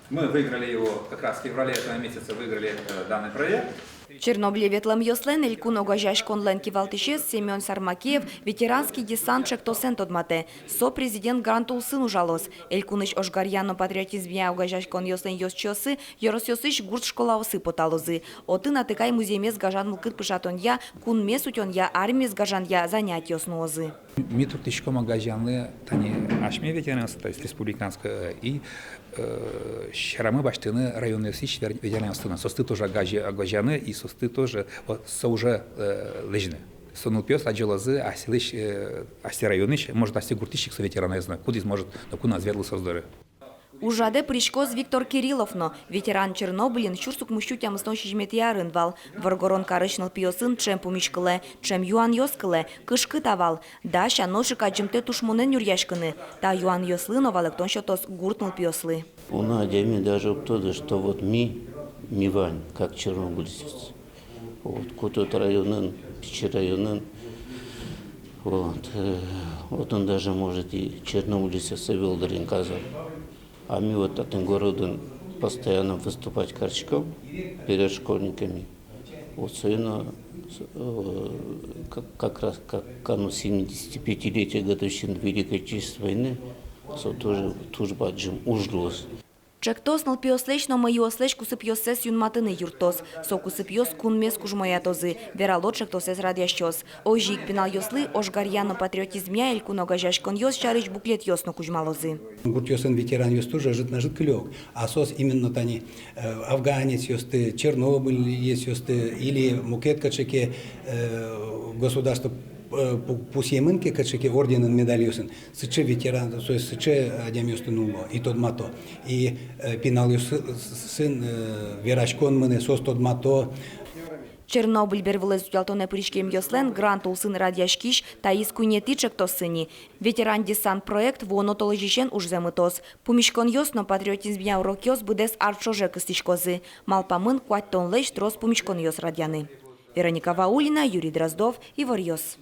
Мы выиграли его как раз в феврале этого месяца, выиграли данный проект. Чернобыль ветлом йослен элькун огажаш конлен кивалтышес Семен Сармакеев ветеранский десантчик тосен тодмате. Со президент гарантул сын ужалос. Элькуныш ошгарьяно патриотизм я огажаш кон йослен йосчосы, йоросьосыш гурт школаусы поталозы. Оты натыкай музеймес гажан мылкыт пышатон я, кун месутен я армиес гажан я занять йоснуозы. Митрук тишком огажанны тани ашме ветеранство, то есть республиканское и Шарамы баштыны районные сыщ ветеранствына. Состы тоже огажаны и состы тоже со уже лежны. Сонул пес аджелазы асилыш асирайоныш может аси гуртищик со ветерана знак. Куда может на куда назверлы создоры. Ужаде пришкоз Виктор Кирилловно, ветеран Чернобылин, чурсук мущутям снощи жметьярын вал. Варгорон карышныл пиосын чем пумишкыле, чем юан йоскыле, кышкы тавал. Даша ношик аджимте тушмунен юрьяшкыны. Та юан йослын овалык тон шотос гуртнул пиослы. У Надями даже то, что вот мивань, как чернобыльцев. Вот кутот районын, пичи районын. Вот он даже может и чернобыльцев совел даринказа. А мы вот этим городом постоянно выступать корчком перед школьниками. Вот сына как раз как канун 75-летия годовщины Великой Отечественной войны, тоже баджим ужлос. Чектосныл пиослечно мою ослечку сыпьосес юнматыны юртос. Соку сыпьос кун мес кужмоятозы. Верало чектосес радящос. Ожик пинал йослы ошгарьяно патриотизмя эль куногажаш кон йос чарыч буклет йосно кужмалозы. Гурт йосын ветеран йос тоже жит на жит клёк. А сос именно тани афганец йосты, Чернобыль есть йосты или мукетка чеке государство пусьемынке качеке орденын медальюсын сыче ветеран, то есть сыче адямюсты нуло и тот мато и пинал сын верачкон мыны сос тот мато. Чернобыль бервылез утялтоне пришкем йослен грант улсын радяшкиш таис кунетичек тосыни. Ветеран десант проект воно толожишен уж замытос. Пумишкон йосно патриотизм я урок йос будес арчоже кыстишкозы. Малпамын куать тон лейш трос пумишкон йос радяны. Вероника Ваулина, Юрий Дроздов, Ивар Йос.